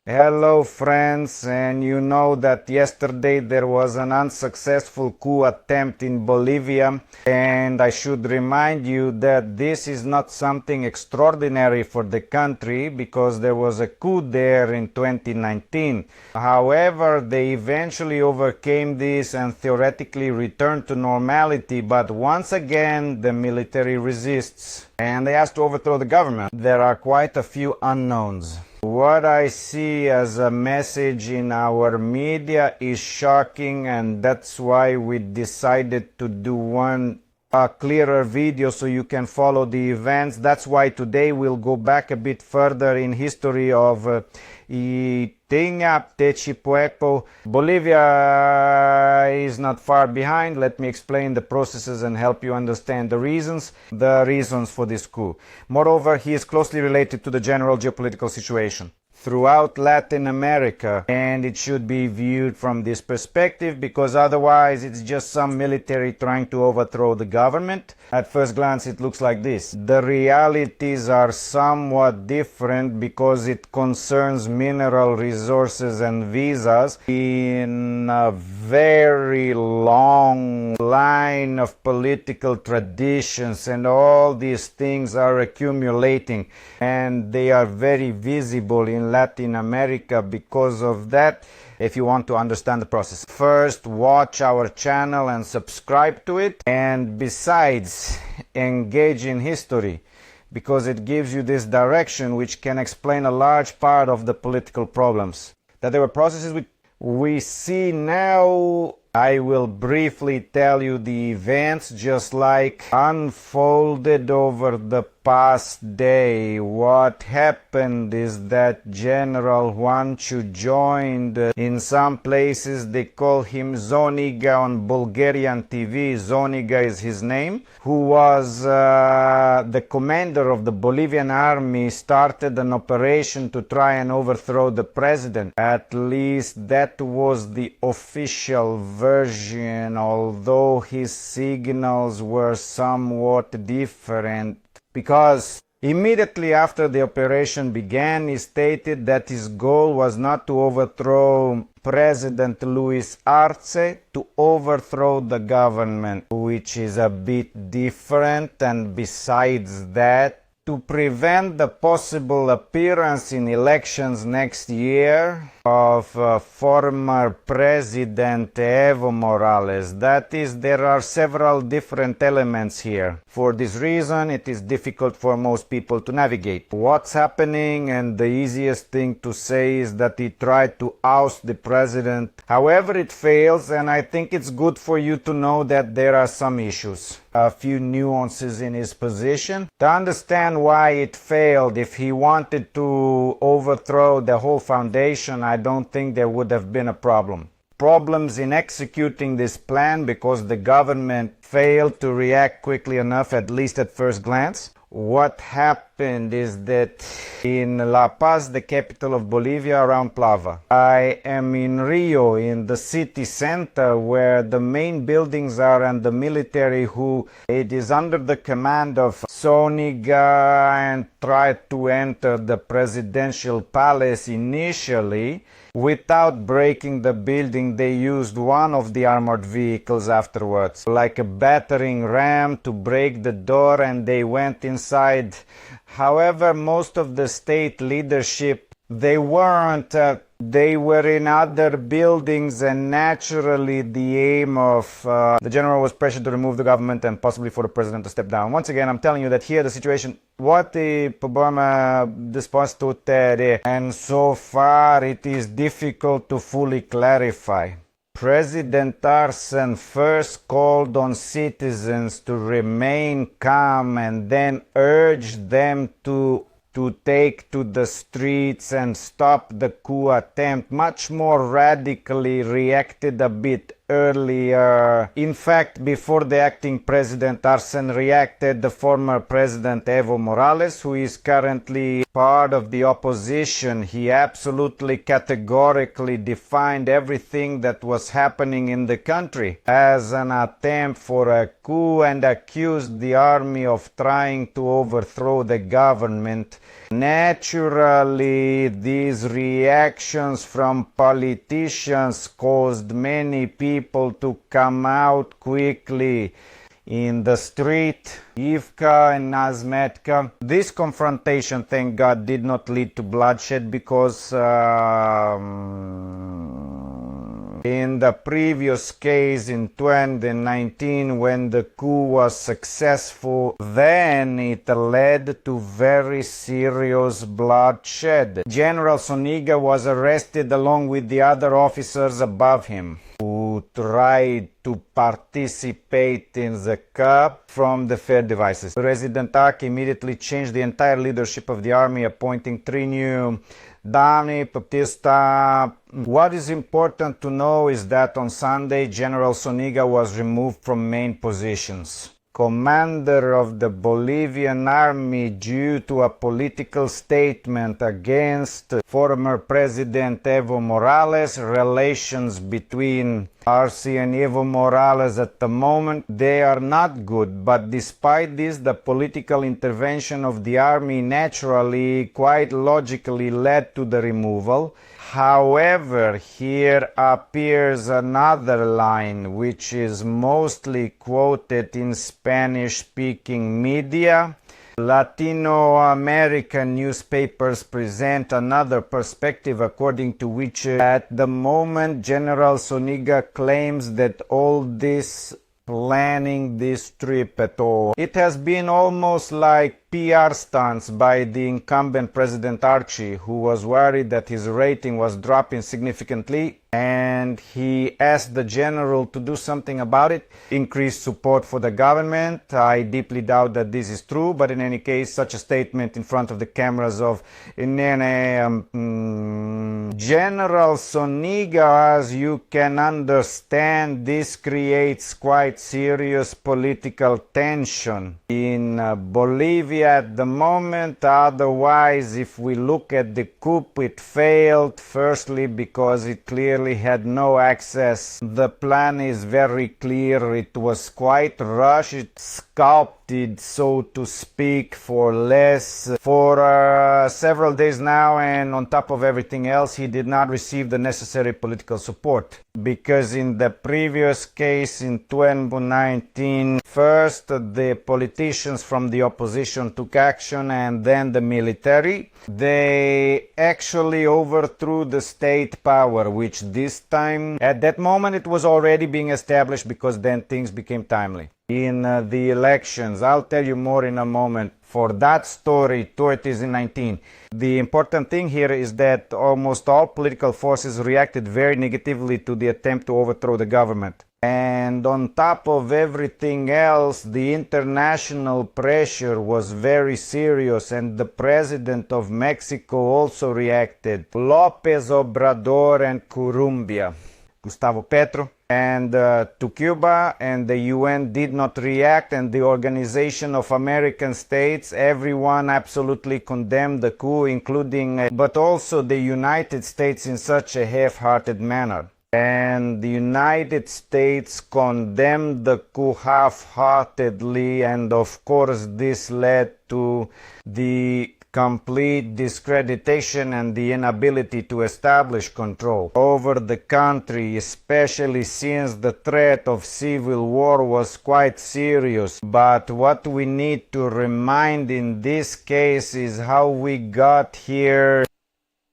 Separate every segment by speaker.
Speaker 1: Hello friends, and you know that yesterday there was an unsuccessful coup attempt in Bolivia, and I should remind you that this is not something extraordinary for the country because there was a coup there in 2019. However, they eventually overcame this and theoretically returned to normality, but once again the military resists and they asked to overthrow the government. There are quite a few unknowns. What I see as a message in our media is shocking, and that's why we decided to do a clearer video so you can follow the events. That's why today we'll go back a bit further in history of Bolivia is not far behind. Let me explain the processes and help you understand the reasons for this coup. Moreover, he is closely related to the general geopolitical situation throughout Latin America, and it should be viewed from this perspective because otherwise it's just some military trying to overthrow the government. At first glance it looks like this. The realities are somewhat different because it concerns mineral resources and visas in a very long line of political traditions, and all these things are accumulating and they are very visible in Latin America because of that. If you want to understand the process, first watch our channel and subscribe to it, and besides engage in history because it gives you this direction which can explain a large part of the political problems. That there were processes we see now. I will briefly tell you the events just like unfolded over the past day. What happened is that General Juancho joined. In some places they call him Zoniga on Bulgarian TV. Zoniga is his name, who was the commander of the Bolivian army, started an operation to try and overthrow the president. At least that was the official version, although his signals were somewhat different. Because immediately after the operation began, he stated that his goal was not to overthrow President Luis Arce, to overthrow the government, which is a bit different, and besides that, to prevent the possible appearance in elections next year of former President Evo Morales. That is, there are several different elements here. For this reason, it is difficult for most people to navigate what's happening, and the easiest thing to say is that he tried to oust the president. However, it fails, and I think it's good for you to know that there are some issues, a few nuances in his position. To understand why it failed, if he wanted to overthrow the whole foundation, I don't think there would have been a problem. Problems in executing this plan because the government failed to react quickly enough, at least at first glance. What happened is that in La Paz, the capital of Bolivia, around Plava, I am in Rio, in the city center where the main buildings are, and the military, who it is under the command of Zoniga, and tried to enter the presidential palace initially. Without breaking the building, they used one of the armored vehicles afterwards, like a battering ram, to break the door, and they went inside. However, most of the state leadership, they weren't. They were in other buildings, and naturally the aim of the general was pressured to remove the government and possibly for the president to step down. Once again, I'm telling you that here the situation, what the problema disposto tutte, and so far it is difficult to fully clarify. President Arce first called on citizens to remain calm and then urged them to take to the streets and stop the coup attempt. Much more radically reacted a bit earlier. In fact, before the acting president Arce reacted, the former president Evo Morales, who is currently part of the opposition, he absolutely categorically defined everything that was happening in the country as an attempt for a coup and accused the army of trying to overthrow the government. Naturally, these reactions from politicians caused many people to come out quickly in the street, Ivka and Nazmetka. This confrontation, thank God, did not lead to bloodshed because in the previous case in 2019, when the coup was successful, then it led to very serious bloodshed. General Soniga was arrested along with the other officers above him who tried to participate in the coup from the fair devices. President Arce immediately changed the entire leadership of the army, appointing 3 new Dani, Baptista. What is important to know is that on Sunday, General Soniga was removed from main positions. Commander of the Bolivian army due to a political statement against former President Evo Morales. Relations between Arce and Evo Morales at the moment, they are not good, but despite this, the political intervention of the army naturally, quite logically led to the removal. However, here appears another line which is mostly quoted in Spanish-speaking media. Latino American newspapers present another perspective according to which at the moment General Soniga claims that all this planning this trip at all, it has been almost like PR stunts by the incumbent President Arce, who was worried that his rating was dropping significantly, and he asked the general to do something about it, increase support for the government. I deeply doubt that this is true, but in any case, such a statement in front of the cameras of General Soniga, as you can understand, this creates quite serious political tension in Bolivia at the moment. Otherwise, if we look at the coup, it failed, firstly because it clearly had no access. The plan is very clear. It was quite rushed, sculpted, so to speak, for several days now, and on top of everything else, he did not receive the necessary political support. Because in the previous case in 2019, first the politicians from the opposition took action and then the military. They actually overthrew the state power, which this time, at that moment, it was already being established because then things became timely. In the elections, I'll tell you more in a moment. For that story, 2019, the important thing here is that almost all political forces reacted very negatively to the attempt to overthrow the government. And on top of everything else, the international pressure was very serious, and the president of Mexico also reacted. López Obrador and Colombia, Gustavo Petro, and to Cuba, and the UN did not react, and the Organization of American States, everyone absolutely condemned the coup, including, but also the United States in such a half-hearted manner. And the United States condemned the coup half-heartedly, and of course this led to the complete discreditation and the inability to establish control over the country, especially since the threat of civil war was quite serious. But what we need to remind in this case is how we got here.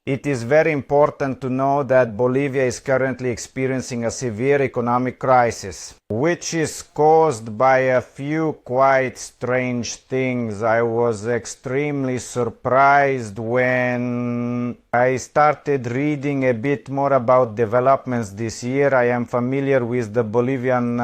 Speaker 1: It is very important to know that Bolivia is currently experiencing a severe economic crisis, which is caused by a few quite strange things. I was extremely surprised when I started reading a bit more about developments this year. I am familiar with the Bolivian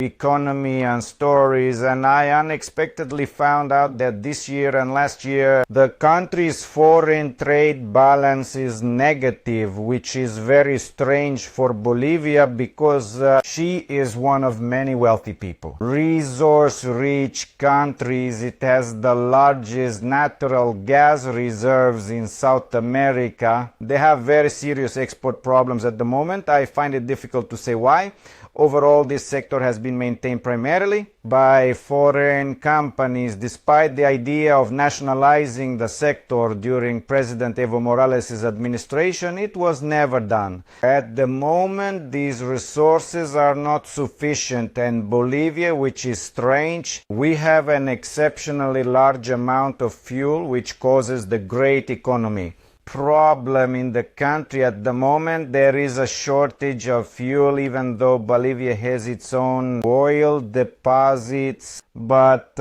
Speaker 1: economy and stories, and I unexpectedly found out that this year and last year the country's foreign trade balance is negative, which is very strange for Bolivia because she is one of many wealthy people. Resource-rich countries, it has the largest natural gas reserves in South America. They have very serious export problems at the moment. I find it difficult to say why. Overall, this sector has been maintained primarily by foreign companies, despite the idea of nationalizing the sector during President Evo Morales' administration. It was never done. At the moment, these resources are not sufficient, and Bolivia, which is strange, we have an exceptionally large amount of fuel, which causes the great economy problem in the country at the moment. There is a shortage of fuel, even though Bolivia has its own oil deposits. But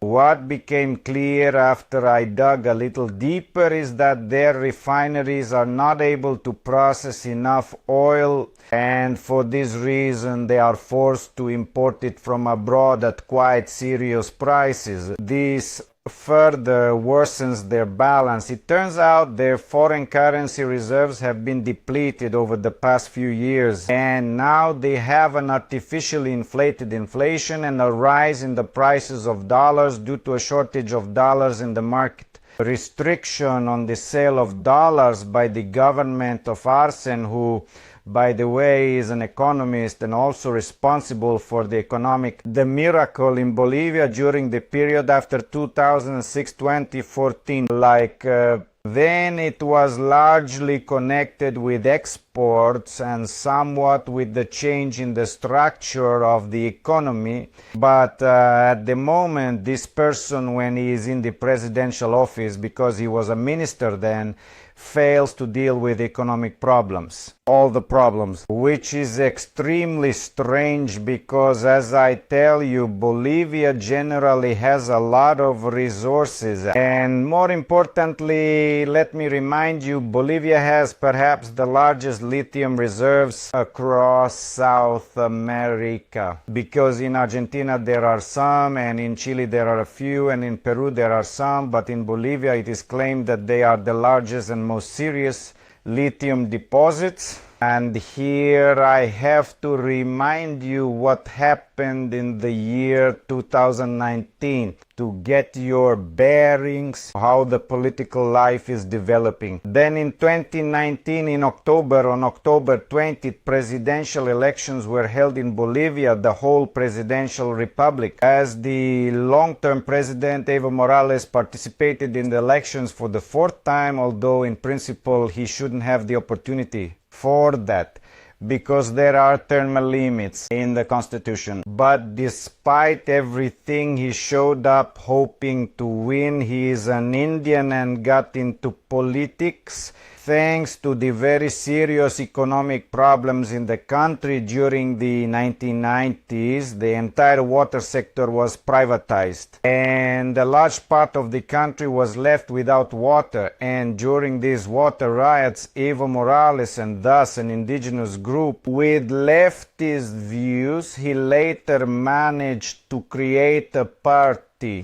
Speaker 1: what became clear after I dug a little deeper is that their refineries are not able to process enough oil, and for this reason they are forced to import it from abroad at quite serious prices. This further worsens their balance. It turns out their foreign currency reserves have been depleted over the past few years, and now they have an artificially inflated inflation and a rise in the prices of dollars due to a shortage of dollars in the market. Restriction on the sale of dollars by the government of Arce, who, by the way, is an economist and also responsible for the miracle in Bolivia during the period after 2006-2014. Then it was largely connected with exports and somewhat with the change in the structure of the economy. But at the moment, this person, when he is in the presidential office, because he was a minister then, fails to deal with economic problems, all the problems, which is extremely strange because, as I tell you, Bolivia generally has a lot of resources, and more importantly, let me remind you, Bolivia has perhaps the largest lithium reserves across South America, because in Argentina there are some, and in Chile there are a few, and in Peru there are some, but in Bolivia it is claimed that they are the largest and most serious lithium deposits. And here I have to remind you what happened in the year 2019 to get your bearings how the political life is developing. Then in 2019, on October 20th, presidential elections were held in Bolivia, the whole presidential republic. As the long-term president Evo Morales participated in the elections for the fourth time, although in principle he shouldn't have the opportunity for that, because there are term limits in the constitution. But despite everything, he showed up hoping to win. He is an Indian and got into politics thanks to the very serious economic problems in the country during the 1990s. The entire water sector was privatized, and a large part of the country was left without water. And during these water riots, Evo Morales, and thus an indigenous group with leftist views, he later managed to create a party